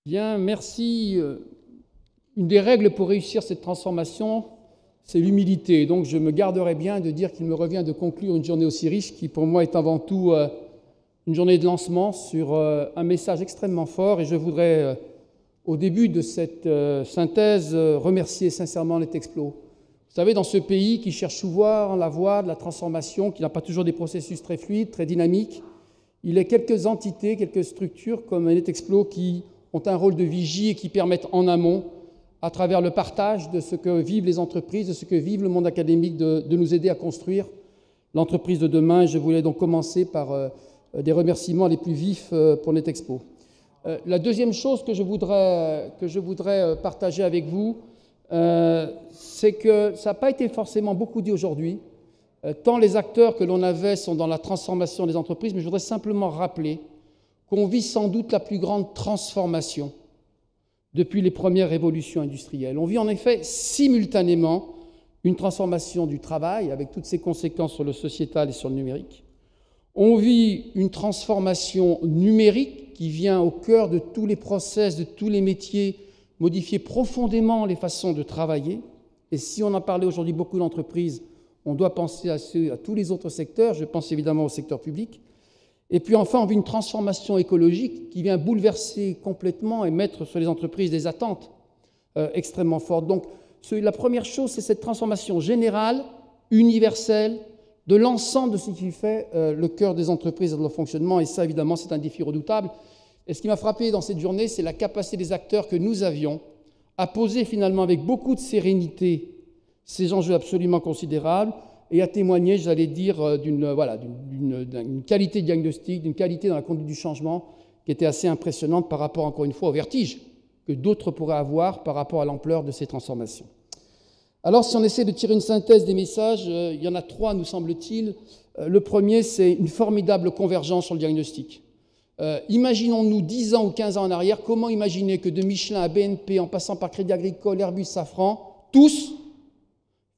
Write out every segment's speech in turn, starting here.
Bien, merci. Une des règles pour réussir cette transformation, c'est l'humilité. Donc je me garderai bien de dire qu'il me revient de conclure une journée aussi riche qui pour moi est avant tout une journée de lancement sur un message extrêmement fort. Et je voudrais, au début de cette synthèse, remercier sincèrement Letexplo. Vous savez, dans ce pays qui cherche souvent la voie de la transformation, qui n'a pas toujours des processus très fluides, très dynamiques, il y a quelques entités, quelques structures comme Letexplo qui ont un rôle de vigie et qui permettent en amont, à travers le partage de ce que vivent les entreprises, de ce que vive le monde académique, de nous aider à construire l'entreprise de demain. Je voulais donc commencer par des remerciements les plus vifs pour Letexplo. La deuxième chose que je voudrais partager avec vous, c'est que ça n'a pas été forcément beaucoup dit aujourd'hui, tant les acteurs que l'on avait sont dans la transformation des entreprises, mais je voudrais simplement rappeler qu'on vit sans doute la plus grande transformation depuis les premières révolutions industrielles. On vit en effet simultanément une transformation du travail, avec toutes ses conséquences sur le sociétal et sur le numérique. On vit une transformation numérique qui vient au cœur de tous les process, de tous les métiers, modifier profondément les façons de travailler. Et si on en parlait aujourd'hui beaucoup d'entreprises, on doit penser à tous les autres secteurs. Je pense évidemment au secteur public. Et puis enfin, on vit une transformation écologique qui vient bouleverser complètement et mettre sur les entreprises des attentes extrêmement fortes. Donc la première chose, c'est cette transformation générale, universelle, de l'ensemble de ce qui fait le cœur des entreprises et de leur fonctionnement. Et ça, évidemment, c'est un défi redoutable. Et ce qui m'a frappé dans cette journée, c'est la capacité des acteurs que nous avions à poser finalement avec beaucoup de sérénité ces enjeux absolument considérables, et à témoigner, j'allais dire, d'une qualité de diagnostic, d'une qualité dans la conduite du changement qui était assez impressionnante par rapport, encore une fois, au vertige que d'autres pourraient avoir par rapport à l'ampleur de ces transformations. Alors, si on essaie de tirer une synthèse des messages, il y en a trois, nous semble-t-il. Le premier, c'est une formidable convergence sur le diagnostic. Imaginons-nous 10 ans ou 15 ans en arrière, comment imaginer que de Michelin à BNP, en passant par Crédit Agricole, Airbus, Safran, tous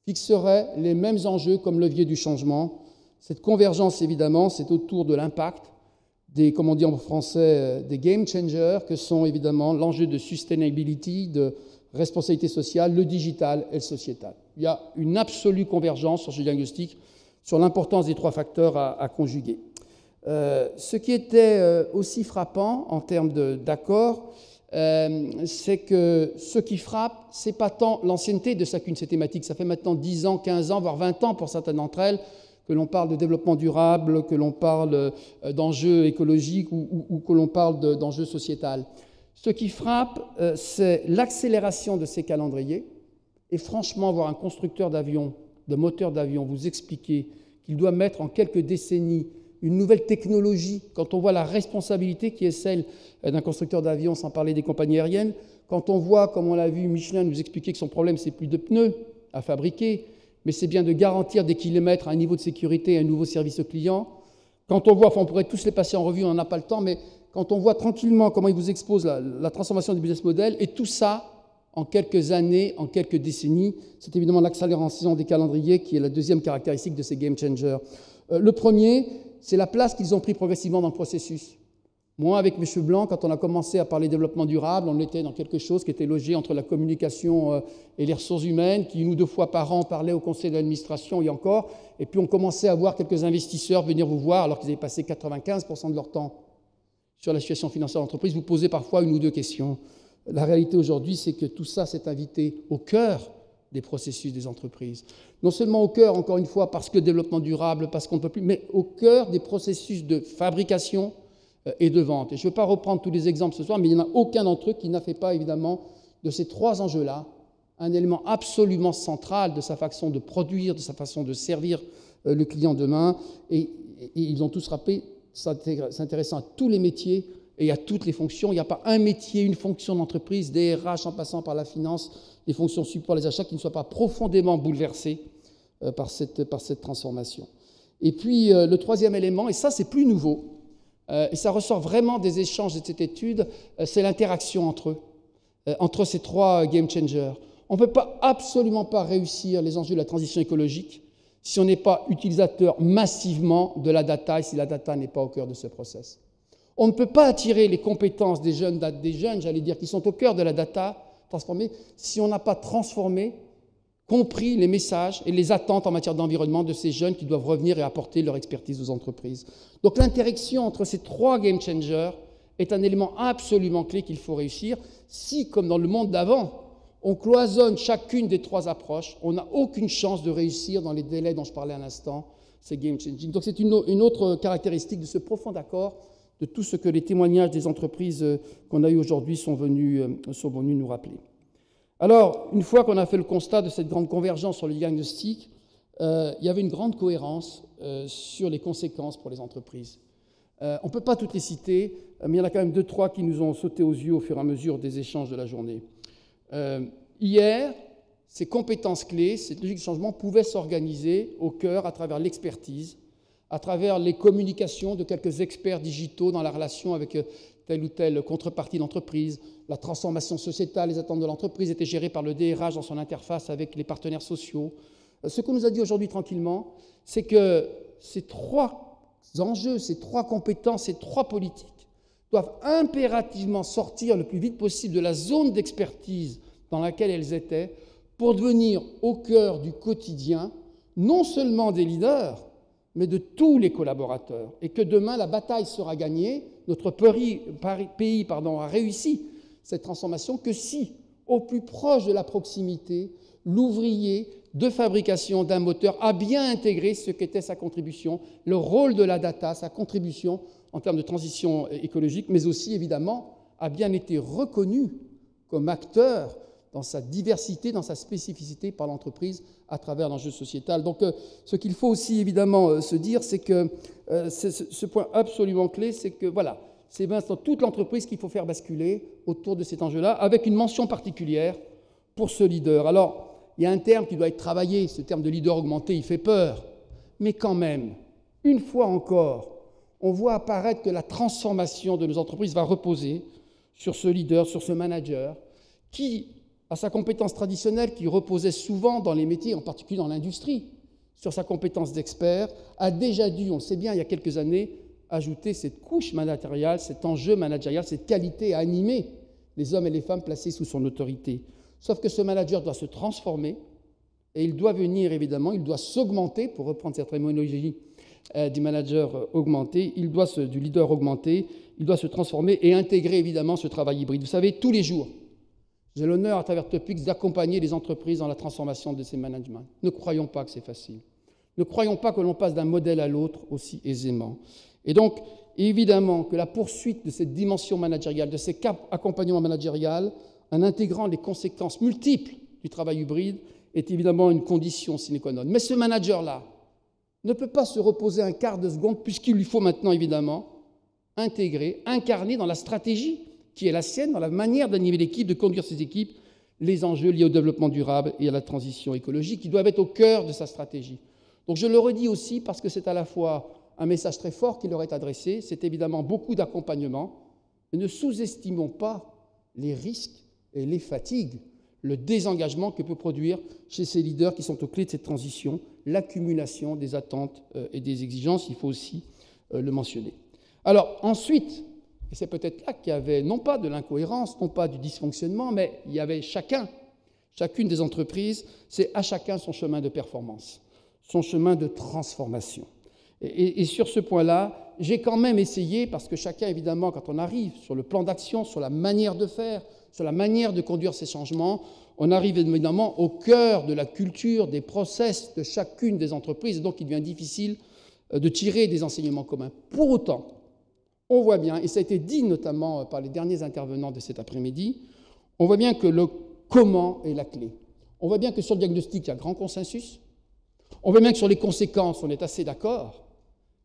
fixerait les mêmes enjeux comme levier du changement. Cette convergence, évidemment, c'est autour de l'impact des, comme on dit en français, des game changers, que sont évidemment l'enjeu de sustainability, de responsabilité sociale, le digital et le sociétal. Il y a une absolue convergence sur ce diagnostic, sur l'importance des trois facteurs à conjuguer. Ce qui était aussi frappant en termes d'accord, c'est que ce qui frappe, ce n'est pas tant l'ancienneté de chacune de ces thématiques. Ça fait maintenant 10 ans, 15 ans, voire 20 ans pour certaines d'entre elles, que l'on parle de développement durable, que l'on parle d'enjeux écologiques ou que l'on parle d'enjeux sociétals. Ce qui frappe, c'est l'accélération de ces calendriers. Et franchement, voir un constructeur d'avions, de moteurs d'avions, vous expliquer qu'il doit mettre en quelques décennies une nouvelle technologie, quand on voit la responsabilité qui est celle d'un constructeur d'avion, sans parler des compagnies aériennes, quand on voit, comme on l'a vu, Michelin nous expliquer que son problème, c'est plus de pneus à fabriquer, mais c'est bien de garantir des kilomètres à un niveau de sécurité et un nouveau service au client. Quand on voit, enfin on pourrait tous les passer en revue, on n'en a pas le temps, mais quand on voit tranquillement comment il vous expose la transformation du business model, et tout ça en quelques années, en quelques décennies, c'est évidemment l'accélération des calendriers qui est la deuxième caractéristique de ces game changers. Le premier, c'est la place qu'ils ont pris progressivement dans le processus. Moi, avec mes cheveux blancs, quand on a commencé à parler développement durable, on était dans quelque chose qui était logé entre la communication et les ressources humaines, qui, une ou deux fois par an, parlait au conseil d'administration et encore. Et puis, on commençait à voir quelques investisseurs venir vous voir, alors qu'ils avaient passé 95% de leur temps sur la situation financière de l'entreprise, vous poser parfois une ou deux questions. La réalité aujourd'hui, c'est que tout ça s'est invité au cœur des processus des entreprises. Non seulement au cœur, encore une fois, parce que développement durable, parce qu'on ne peut plus, mais au cœur des processus de fabrication et de vente. Et je ne veux pas reprendre tous les exemples ce soir, mais il n'y en a aucun d'entre eux qui n'a fait pas, évidemment, de ces trois enjeux-là, un élément absolument central de sa façon de produire, de sa façon de servir le client demain. Et ils ont tous rappelé, s'intéressant à tous les métiers et à toutes les fonctions. Il n'y a pas un métier, une fonction d'entreprise, des RH en passant par la finance, les fonctions support, les achats, qui ne soient pas profondément bouleversés par cette transformation. Et puis, le troisième élément, et ça, c'est plus nouveau, et ça ressort vraiment des échanges de cette étude, c'est l'interaction entre eux, entre ces trois game changers. On ne peut absolument pas réussir les enjeux de la transition écologique si on n'est pas utilisateur massivement de la data et si la data n'est pas au cœur de ce process. On ne peut pas attirer les compétences des jeunes, j'allais dire, qui sont au cœur de la data transformée, si on n'a pas transformé, compris les messages et les attentes en matière d'environnement de ces jeunes qui doivent revenir et apporter leur expertise aux entreprises. Donc l'interaction entre ces trois game changers est un élément absolument clé qu'il faut réussir. Si, comme dans le monde d'avant, on cloisonne chacune des trois approches, on n'a aucune chance de réussir dans les délais dont je parlais à l'instant, ces game changing. Donc c'est une autre caractéristique de ce profond accord de tout ce que les témoignages des entreprises qu'on a eu aujourd'hui sont venus nous rappeler. Alors, une fois qu'on a fait le constat de cette grande convergence sur le diagnostic, il y avait une grande cohérence sur les conséquences pour les entreprises. On ne peut pas toutes les citer, mais il y en a quand même 2-3 qui nous ont sauté aux yeux au fur et à mesure des échanges de la journée. Hier, ces compétences clés, cette logique de changement pouvaient s'organiser au cœur à travers l'expertise, à travers les communications de quelques experts digitaux dans la relation avec telle ou telle contrepartie d'entreprise. La transformation sociétale, les attentes de l'entreprise étaient gérées par le DRH dans son interface avec les partenaires sociaux. Ce qu'on nous a dit aujourd'hui tranquillement, c'est que ces trois enjeux, ces trois compétences, ces trois politiques doivent impérativement sortir le plus vite possible de la zone d'expertise dans laquelle elles étaient pour devenir au cœur du quotidien, non seulement des leaders, mais de tous les collaborateurs, et que demain la bataille sera gagnée, notre pays a réussi cette transformation que si, au plus proche de la proximité, l'ouvrier de fabrication d'un moteur a bien intégré ce qu'était sa contribution, le rôle de la data, sa contribution en termes de transition écologique, mais aussi évidemment a bien été reconnu comme acteur dans sa diversité, dans sa spécificité par l'entreprise à travers l'enjeu sociétal. Donc ce qu'il faut aussi évidemment se dire, c'est que ce point absolument clé, c'est que voilà, c'est maintenant toute l'entreprise qu'il faut faire basculer autour de cet enjeu-là, avec une mention particulière pour ce leader. Alors, il y a un terme qui doit être travaillé, ce terme de leader augmenté, il fait peur, mais quand même, une fois encore, on voit apparaître que la transformation de nos entreprises va reposer sur ce leader, sur ce manager, qui à sa compétence traditionnelle, qui reposait souvent dans les métiers, en particulier dans l'industrie, sur sa compétence d'expert, a déjà dû, on le sait bien, il y a quelques années, ajouter cette couche managériale, cet enjeu managérial, cette qualité à animer les hommes et les femmes placés sous son autorité. Sauf que ce manager doit se transformer et il doit venir, évidemment, il doit s'augmenter, pour reprendre cette terminologie du manager augmenté, du leader augmenté, il doit se transformer et intégrer, évidemment, ce travail hybride. Vous savez, tous les jours, j'ai l'honneur, à travers Topix, d'accompagner les entreprises dans la transformation de ces managements. Ne croyons pas que c'est facile. Ne croyons pas que l'on passe d'un modèle à l'autre aussi aisément. Et donc, évidemment, que la poursuite de cette dimension managériale, de ces accompagnements managériels, en intégrant les conséquences multiples du travail hybride, est évidemment une condition sine qua non. Mais ce manager-là ne peut pas se reposer un quart de seconde, puisqu'il lui faut maintenant, évidemment, intégrer, incarner dans la stratégie qui est la sienne, dans la manière d'animer l'équipe, de conduire ses équipes, les enjeux liés au développement durable et à la transition écologique, qui doivent être au cœur de sa stratégie. Donc je le redis aussi parce que c'est à la fois un message très fort qui leur est adressé, c'est évidemment beaucoup d'accompagnement, mais ne sous-estimons pas les risques et les fatigues, le désengagement que peut produire chez ces leaders qui sont aux clés de cette transition, l'accumulation des attentes et des exigences, il faut aussi le mentionner. Alors ensuite, et c'est peut-être là qu'il y avait non pas de l'incohérence, non pas du dysfonctionnement, mais il y avait chacune des entreprises, c'est à chacun son chemin de performance, son chemin de transformation. Et sur ce point-là, j'ai quand même essayé, parce que chacun, évidemment, quand on arrive sur le plan d'action, sur la manière de faire, sur la manière de conduire ces changements, on arrive évidemment au cœur de la culture, des process de chacune des entreprises, et donc il devient difficile de tirer des enseignements communs. Pour autant, on voit bien, et ça a été dit notamment par les derniers intervenants de cet après-midi, on voit bien que le comment est la clé. On voit bien que sur le diagnostic, il y a grand consensus. On voit bien que sur les conséquences, on est assez d'accord.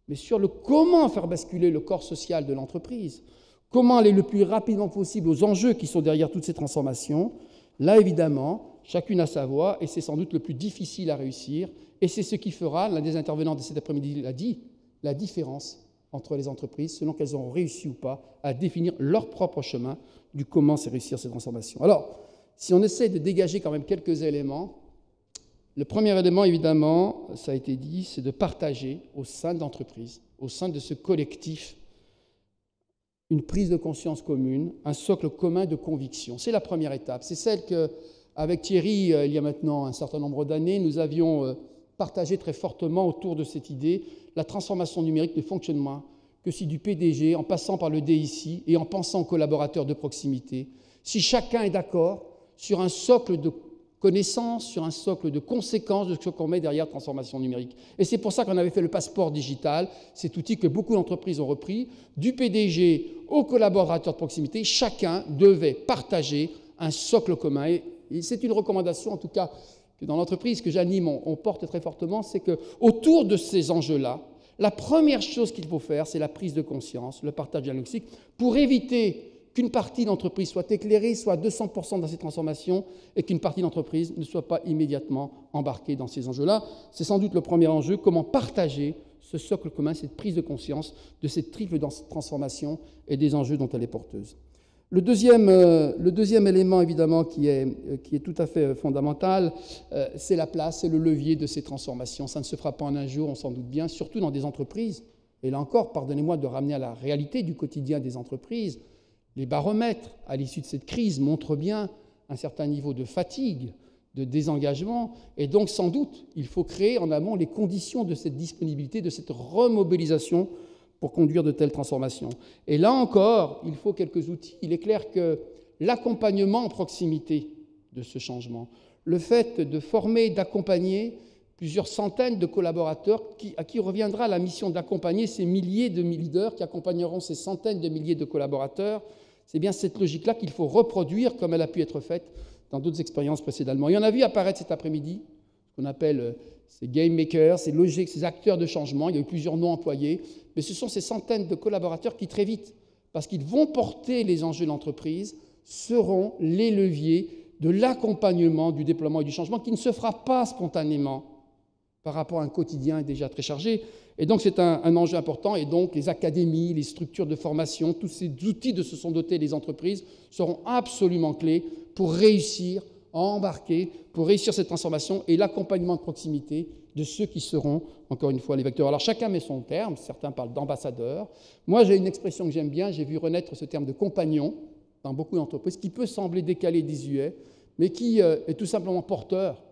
Mais sur le comment faire basculer le corps social de l'entreprise, comment aller le plus rapidement possible aux enjeux qui sont derrière toutes ces transformations, là, évidemment, chacune a sa voix, et c'est sans doute le plus difficile à réussir. Et c'est ce qui fera, l'un des intervenants de cet après-midi l'a dit, la différence entre les entreprises, selon qu'elles auront réussi ou pas à définir leur propre chemin du comment c'est réussir ces transformations. Alors, si on essaie de dégager quand même quelques éléments, le premier élément, évidemment, ça a été dit, c'est de partager au sein de l'entreprise, au sein de ce collectif, une prise de conscience commune, un socle commun de conviction. C'est la première étape. C'est celle qu'avec Thierry, il y a maintenant un certain nombre d'années, nous avions partagé très fortement autour de cette idée. La transformation numérique ne fonctionne moins que si du PDG, en passant par le DIC et en pensant aux collaborateurs de proximité, si chacun est d'accord sur un socle de connaissances, sur un socle de conséquences de ce qu'on met derrière la transformation numérique. Et c'est pour ça qu'on avait fait le passeport digital, cet outil que beaucoup d'entreprises ont repris, du PDG aux collaborateurs de proximité, chacun devait partager un socle commun. Et c'est une recommandation, en tout cas, que dans l'entreprise que j'anime, on porte très fortement, c'est qu'autour de ces enjeux-là, la première chose qu'il faut faire, c'est la prise de conscience, le partage diagnostique, pour éviter qu'une partie d'entreprise soit éclairée, soit à 200% dans ces transformations, et qu'une partie d'entreprise ne soit pas immédiatement embarquée dans ces enjeux-là. C'est sans doute le premier enjeu, comment partager ce socle commun, cette prise de conscience de cette triple transformation et des enjeux dont elle est porteuse. Le deuxième élément, évidemment, qui est tout à fait fondamental, c'est la place, c'est le levier de ces transformations. Ça ne se fera pas en un jour, on s'en doute bien, surtout dans des entreprises. Et là encore, pardonnez-moi de ramener à la réalité du quotidien des entreprises. Les baromètres, à l'issue de cette crise, montrent bien un certain niveau de fatigue, de désengagement, et donc sans doute, il faut créer en amont les conditions de cette disponibilité, de cette remobilisation pour conduire de telles transformations. Et là encore, il faut quelques outils. Il est clair que l'accompagnement en proximité de ce changement, le fait de former, d'accompagner plusieurs centaines de collaborateurs à qui reviendra la mission d'accompagner ces milliers de leaders qui accompagneront ces centaines de milliers de collaborateurs, c'est bien cette logique-là qu'il faut reproduire comme elle a pu être faite dans d'autres expériences précédemment. Il y en a vu apparaître cet après-midi, ce qu'on appelle ces game makers, ces logiques, ces acteurs de changement. Il y a eu plusieurs noms employés, mais ce sont ces centaines de collaborateurs qui, très vite, parce qu'ils vont porter les enjeux de l'entreprise, seront les leviers de l'accompagnement, du déploiement et du changement qui ne se fera pas spontanément par rapport à un quotidien déjà très chargé. Et donc c'est un enjeu important, et donc les académies, les structures de formation, tous ces outils de se sont dotés les entreprises seront absolument clés pour réussir à embarquer, pour réussir cette transformation et l'accompagnement de proximité de ceux qui seront, encore une fois, les vecteurs. Alors chacun met son terme, certains parlent d'ambassadeurs. Moi j'ai une expression que j'aime bien, j'ai vu renaître ce terme de compagnon dans beaucoup d'entreprises, qui peut sembler décalé, désuet, mais qui est tout simplement porteur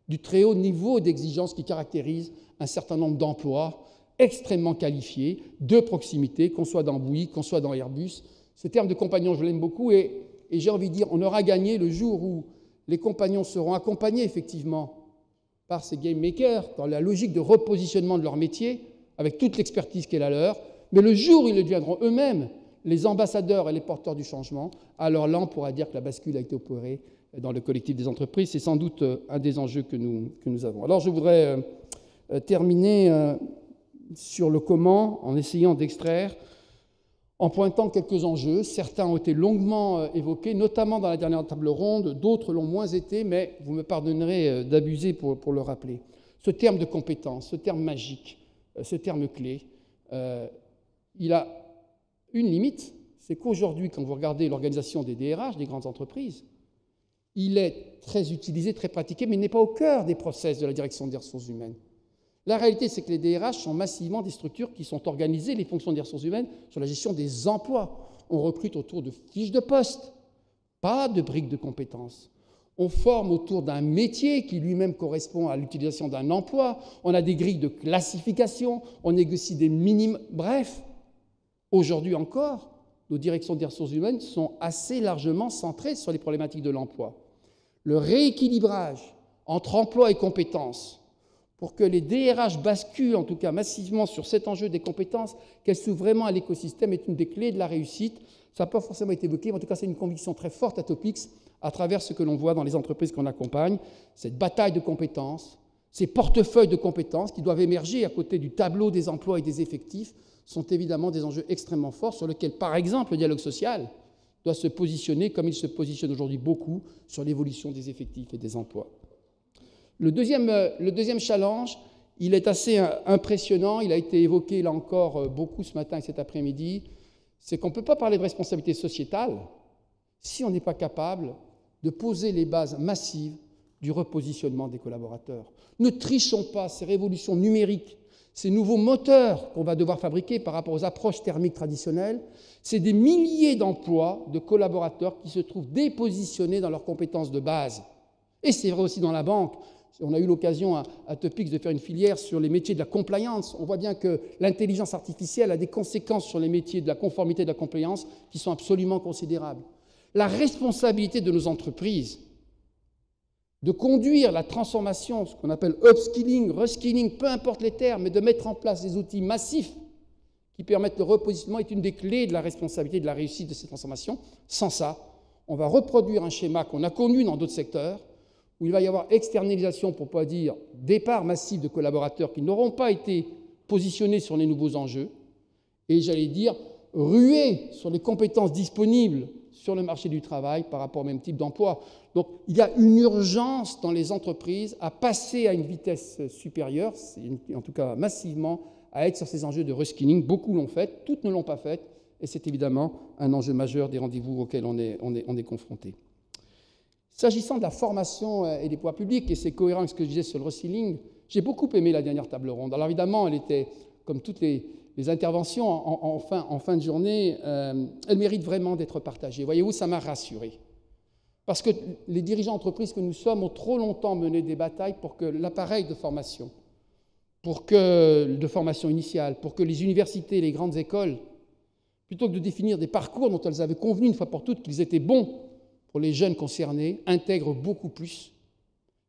du très haut niveau d'exigence qui caractérise un certain nombre d'emplois extrêmement qualifiés, de proximité, qu'on soit dans Bouygues, qu'on soit dans Airbus. Ce terme de compagnon, je l'aime beaucoup, et j'ai envie de dire, on aura gagné le jour où les compagnons seront accompagnés effectivement par ces game makers, dans la logique de repositionnement de leur métier, avec toute l'expertise qui est la leur, mais le jour où ils deviendront eux-mêmes les ambassadeurs et les porteurs du changement, alors là, on pourra dire que la bascule a été opérée dans le collectif des entreprises. C'est sans doute un des enjeux que nous avons. Alors, je voudrais terminer sur le comment, en essayant d'extraire, en pointant quelques enjeux. Certains ont été longuement évoqués, notamment dans la dernière table ronde, d'autres l'ont moins été, mais vous me pardonnerez d'abuser pour le rappeler. Ce terme de compétence, ce terme magique, ce terme clé, il a une limite, c'est qu'aujourd'hui, quand vous regardez l'organisation des DRH, des grandes entreprises, il est très utilisé, très pratiqué, mais il n'est pas au cœur des process de la direction des ressources humaines. La réalité, c'est que les DRH sont massivement des structures qui sont organisées, les fonctions des ressources humaines, sur la gestion des emplois. On recrute autour de fiches de poste, pas de briques de compétences. On forme autour d'un métier qui lui-même correspond à l'utilisation d'un emploi. On a des grilles de classification, on négocie des minimes. Bref, aujourd'hui encore, nos directions des ressources humaines sont assez largement centrées sur les problématiques de l'emploi. Le rééquilibrage entre emploi et compétences, pour que les DRH basculent, en tout cas massivement, sur cet enjeu des compétences, qu'elles s'ouvrent vraiment à l'écosystème, est une des clés de la réussite. Ça n'a pas forcément été évoqué, mais en tout cas, c'est une conviction très forte à Topix, à travers ce que l'on voit dans les entreprises qu'on accompagne, cette bataille de compétences, ces portefeuilles de compétences qui doivent émerger à côté du tableau des emplois et des effectifs, sont évidemment des enjeux extrêmement forts sur lesquels, par exemple, le dialogue social doit se positionner comme il se positionne aujourd'hui beaucoup sur l'évolution des effectifs et des emplois. Le deuxième challenge, il est assez impressionnant, il a été évoqué là encore beaucoup ce matin et cet après-midi, c'est qu'on ne peut pas parler de responsabilité sociétale si on n'est pas capable de poser les bases massives du repositionnement des collaborateurs. Ne trichons pas, ces révolutions numériques, ces nouveaux moteurs qu'on va devoir fabriquer par rapport aux approches thermiques traditionnelles, c'est des milliers d'emplois de collaborateurs qui se trouvent dépositionnés dans leurs compétences de base. Et c'est vrai aussi dans la banque. On a eu l'occasion à Topix de faire une filière sur les métiers de la compliance. On voit bien que l'intelligence artificielle a des conséquences sur les métiers de la conformité et de la compliance qui sont absolument considérables. La responsabilité de nos entreprises de conduire la transformation, ce qu'on appelle upskilling, reskilling, peu importe les termes, mais de mettre en place des outils massifs qui permettent le repositionnement est une des clés de la responsabilité de la réussite de ces transformations. Sans ça, on va reproduire un schéma qu'on a connu dans d'autres secteurs, où il va y avoir externalisation, pour ne pas dire départ massif de collaborateurs qui n'auront pas été positionnés sur les nouveaux enjeux, et j'allais dire ruer sur les compétences disponibles sur le marché du travail par rapport au même type d'emploi. Donc il y a une urgence dans les entreprises à passer à une vitesse supérieure, en tout cas massivement, à être sur ces enjeux de reskilling. Beaucoup l'ont fait, toutes ne l'ont pas fait, et c'est évidemment un enjeu majeur des rendez-vous auxquels on est confronté. S'agissant de la formation et des pouvoirs publics, et c'est cohérent avec ce que je disais sur le reskilling, j'ai beaucoup aimé la dernière table ronde. Alors évidemment, elle était, comme toutes les interventions en fin de journée, elle mérite vraiment d'être partagée. Voyez-vous, ça m'a rassuré. Parce que les dirigeants d'entreprise que nous sommes ont trop longtemps mené des batailles pour que l'appareil de formation initiale, pour que les universités, les grandes écoles, plutôt que de définir des parcours dont elles avaient convenu une fois pour toutes qu'ils étaient bons pour les jeunes concernés, intègrent beaucoup plus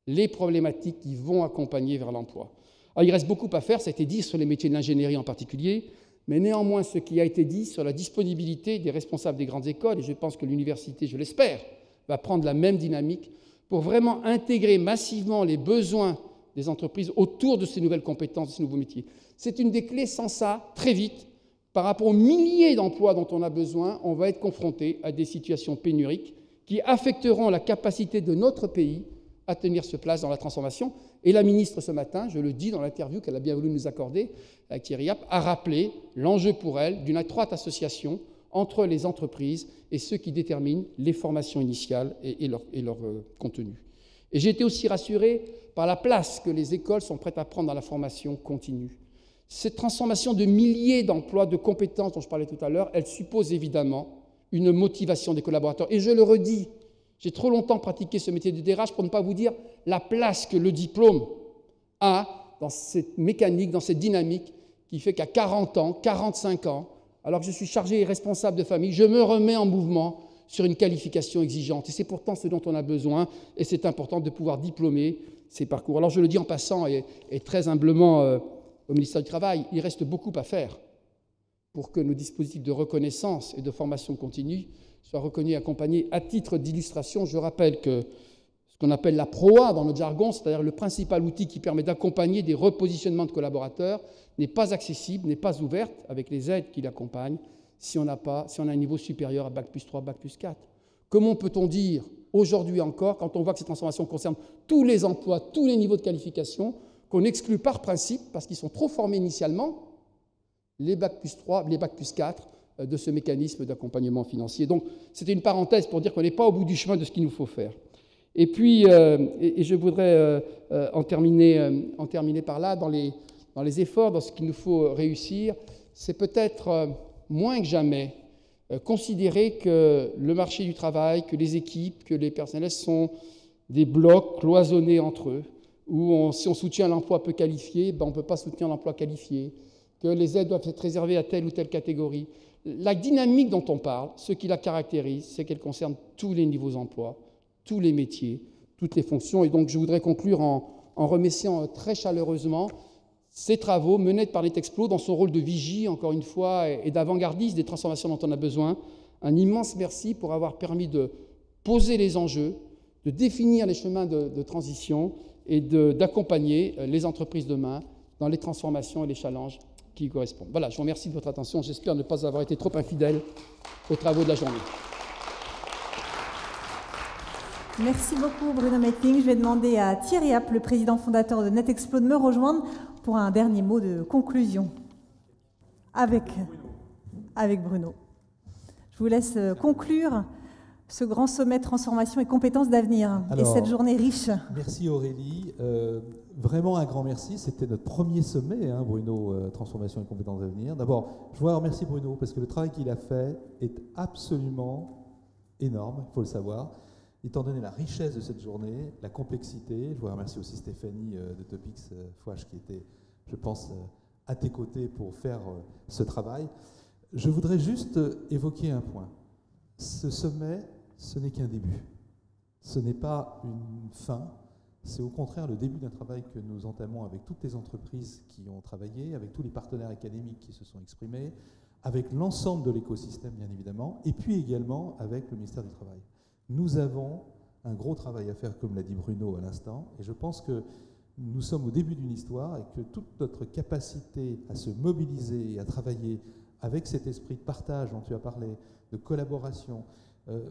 les problématiques qui vont accompagner vers l'emploi. Alors, il reste beaucoup à faire, ça a été dit sur les métiers de l'ingénierie en particulier, mais néanmoins, ce qui a été dit sur la disponibilité des responsables des grandes écoles, et je pense que l'université, je l'espère, va prendre la même dynamique pour vraiment intégrer massivement les besoins des entreprises autour de ces nouvelles compétences, de ces nouveaux métiers. C'est une des clés. Sans ça, très vite, par rapport aux milliers d'emplois dont on a besoin, on va être confronté à des situations pénuriques qui affecteront la capacité de notre pays à tenir sa place dans la transformation. Et la ministre, ce matin, je le dis dans l'interview qu'elle a bien voulu nous accorder, avec Thierry Yap, a rappelé l'enjeu pour elle d'une étroite association entre les entreprises et ceux qui déterminent les formations initiales et leur contenu. Et j'ai été aussi rassuré par la place que les écoles sont prêtes à prendre dans la formation continue. Cette transformation de milliers d'emplois, de compétences dont je parlais tout à l'heure, elle suppose évidemment une motivation des collaborateurs. Et je le redis, j'ai trop longtemps pratiqué ce métier de DRH pour ne pas vous dire la place que le diplôme a dans cette mécanique, dans cette dynamique qui fait qu'à 40 ans, 45 ans, alors que je suis chargé et responsable de famille, je me remets en mouvement sur une qualification exigeante. Et c'est pourtant ce dont on a besoin, et c'est important de pouvoir diplômer ces parcours. Alors je le dis en passant, et très humblement au ministère du Travail, il reste beaucoup à faire pour que nos dispositifs de reconnaissance et de formation continue soient reconnus et accompagnés. À titre d'illustration, je rappelle que ce qu'on appelle la PROA dans notre jargon, c'est-à-dire le principal outil qui permet d'accompagner des repositionnements de collaborateurs, n'est pas accessible, n'est pas ouverte avec les aides qui l'accompagnent si on a un niveau supérieur à Bac plus 3, Bac plus 4. Comment peut-on dire aujourd'hui encore, quand on voit que ces transformations concernent tous les emplois, tous les niveaux de qualification, qu'on exclut par principe, parce qu'ils sont trop formés initialement, les Bac plus 3, les Bac plus 4 de ce mécanisme d'accompagnement financier. Donc, c'était une parenthèse pour dire qu'on n'est pas au bout du chemin de ce qu'il nous faut faire. Et puis, et je voudrais en terminer par là, dans les efforts, dans ce qu'il nous faut réussir, c'est peut-être moins que jamais considérer que le marché du travail, que les équipes, que les personnels sont des blocs cloisonnés entre eux, où si on soutient l'emploi peu qualifié, on ne peut pas soutenir l'emploi qualifié, que les aides doivent être réservées à telle ou telle catégorie. La dynamique dont on parle, ce qui la caractérise, c'est qu'elle concerne tous les niveaux d'emploi, tous les métiers, toutes les fonctions. Et donc, je voudrais conclure en remerciant très chaleureusement ces travaux menés par l'Étexplo dans son rôle de vigie, encore une fois, et d'avant-gardiste des transformations dont on a besoin. Un immense merci pour avoir permis de poser les enjeux, de définir les chemins de transition et d'accompagner les entreprises demain dans les transformations et les challenges qui y correspondent. Voilà, je vous remercie de votre attention. J'espère ne pas avoir été trop infidèle aux travaux de la journée. Merci beaucoup Bruno Mettling. Je vais demander à Thierry Yap, le président fondateur de NetExplo, de me rejoindre pour un dernier mot de conclusion avec Bruno. Je vous laisse conclure ce grand sommet transformation et compétences d'avenir et cette journée riche. Merci Aurélie. Vraiment un grand merci. C'était notre premier sommet, hein, Bruno, transformation et compétences d'avenir. D'abord, je voudrais remercier Bruno parce que le travail qu'il a fait est absolument énorme, il faut le savoir. Étant donné la richesse de cette journée, la complexité, je voudrais remercier aussi Stéphanie de Topics Fouache qui était, je pense, à tes côtés pour faire ce travail. Je voudrais juste évoquer un point. Ce sommet, ce n'est qu'un début. Ce n'est pas une fin, c'est au contraire le début d'un travail que nous entamons avec toutes les entreprises qui ont travaillé, avec tous les partenaires académiques qui se sont exprimés, avec l'ensemble de l'écosystème bien évidemment, et puis également avec le ministère du Travail. Nous avons un gros travail à faire, comme l'a dit Bruno à l'instant, et je pense que nous sommes au début d'une histoire et que toute notre capacité à se mobiliser et à travailler avec cet esprit de partage dont tu as parlé, de collaboration,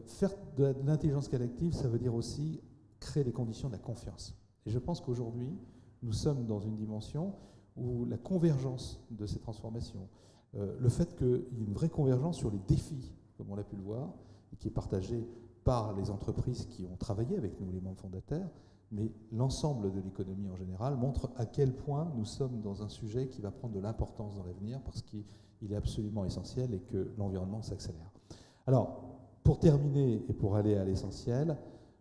faire de l'intelligence collective, ça veut dire aussi créer les conditions de la confiance. Et je pense qu'aujourd'hui, nous sommes dans une dimension où la convergence de ces transformations, le fait qu'il y ait une vraie convergence sur les défis, comme on l'a pu le voir, et qui est partagée par les entreprises qui ont travaillé avec nous, les membres fondateurs, mais l'ensemble de l'économie en général montre à quel point nous sommes dans un sujet qui va prendre de l'importance dans l'avenir parce qu'il est absolument essentiel et que l'environnement s'accélère. Alors, pour terminer et pour aller à l'essentiel,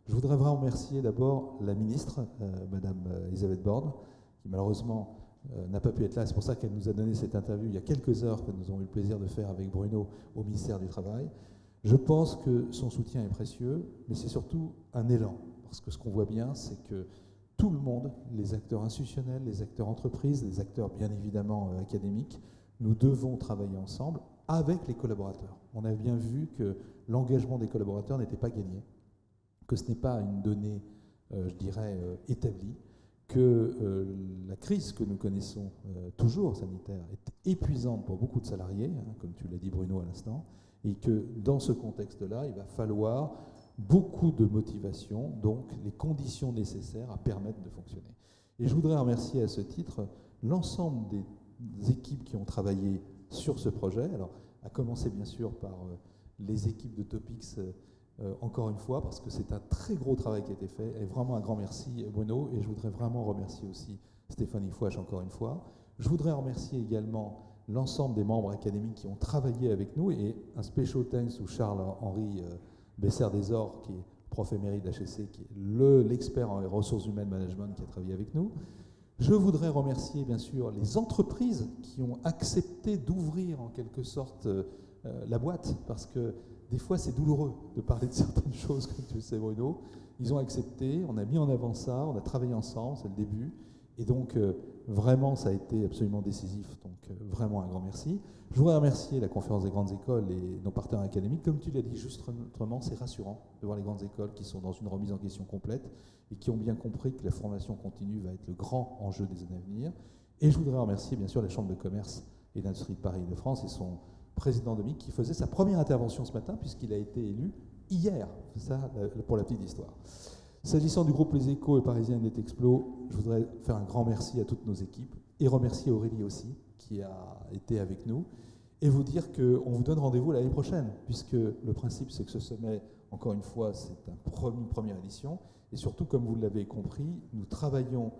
je voudrais vraiment remercier d'abord la ministre, Madame Elisabeth Borne, qui malheureusement n'a pas pu être là. C'est pour ça qu'elle nous a donné cette interview il y a quelques heures que nous avons eu le plaisir de faire avec Bruno au ministère du Travail. Je pense que son soutien est précieux, mais c'est surtout un élan. Parce que ce qu'on voit bien, c'est que tout le monde, les acteurs institutionnels, les acteurs entreprises, les acteurs bien évidemment académiques, nous devons travailler ensemble avec les collaborateurs. On a bien vu que l'engagement des collaborateurs n'était pas gagné, que ce n'est pas une donnée, je dirais, établie, que la crise que nous connaissons toujours sanitaire est épuisante pour beaucoup de salariés, hein, comme tu l'as dit Bruno à l'instant, et que dans ce contexte-là, il va falloir beaucoup de motivation, donc les conditions nécessaires à permettre de fonctionner. Et je voudrais remercier à ce titre l'ensemble des équipes qui ont travaillé sur ce projet, alors à commencer bien sûr par les équipes de Topics, encore une fois, parce que c'est un très gros travail qui a été fait, et vraiment un grand merci Bruno, et je voudrais vraiment remercier aussi Stéphanie Fouache encore une fois. Je voudrais remercier également l'ensemble des membres académiques qui ont travaillé avec nous, et un special thanks to Charles-Henri Besser-Desor, qui est prof émérite d'HEC, qui est l'expert en ressources humaines management qui a travaillé avec nous. Je voudrais remercier bien sûr les entreprises qui ont accepté d'ouvrir en quelque sorte la boîte, parce que des fois c'est douloureux de parler de certaines choses, comme tu le sais Bruno. Ils ont accepté, on a mis en avant ça, on a travaillé ensemble, c'est le début, et donc vraiment ça a été absolument décisif, donc vraiment un grand merci. Je voudrais remercier la conférence des grandes écoles et nos partenaires académiques. Comme tu l'as dit justement, c'est rassurant de voir les grandes écoles qui sont dans une remise en question complète et qui ont bien compris que la formation continue va être le grand enjeu des années à venir. Et je voudrais remercier bien sûr la Chambre de commerce et d'industrie de Paris-Île-de-France et son président Dominique qui faisait sa première intervention ce matin puisqu'il a été élu hier. C'est ça pour la petite histoire. S'agissant du groupe Les Échos et Parisien Net Explo, je voudrais faire un grand merci à toutes nos équipes et remercier Aurélie aussi qui a été avec nous et vous dire qu'on vous donne rendez-vous l'année prochaine puisque le principe c'est que ce sommet, encore une fois, c'est une première édition et surtout, comme vous l'avez compris, nous travaillons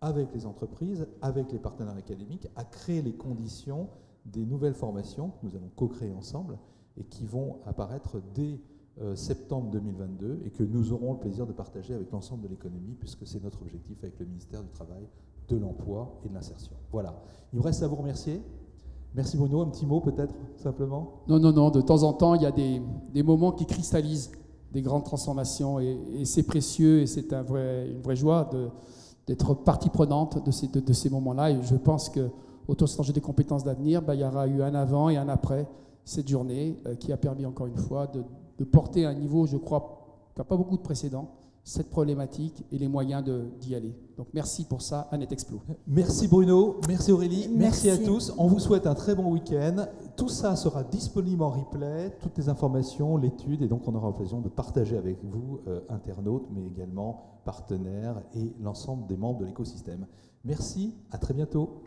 avec les entreprises, avec les partenaires académiques à créer les conditions des nouvelles formations que nous allons co-créer ensemble et qui vont apparaître dès septembre 2022 et que nous aurons le plaisir de partager avec l'ensemble de l'économie puisque c'est notre objectif avec le ministère du Travail, de l'Emploi et de l'Insertion. Voilà. Il me reste à vous remercier. Merci Bruno. Un petit mot peut-être, simplement? Non. De temps en temps, il y a des moments qui cristallisent des grandes transformations et c'est précieux et c'est une vraie joie d'être partie prenante de ces moments-là. Et je pense qu'autour de cet enjeu des compétences d'avenir, il y aura eu un avant et un après cette journée qui a permis encore une fois de porter à un niveau, je crois, qui n'a pas beaucoup de précédents, cette problématique et les moyens d'y aller. Donc merci pour ça, Net Explo. Merci Bruno, merci Aurélie, merci à tous. On vous souhaite un très bon week-end. Tout ça sera disponible en replay, toutes les informations, l'étude, et donc on aura l'occasion de partager avec vous, internautes, mais également partenaires et l'ensemble des membres de l'écosystème. Merci, à très bientôt.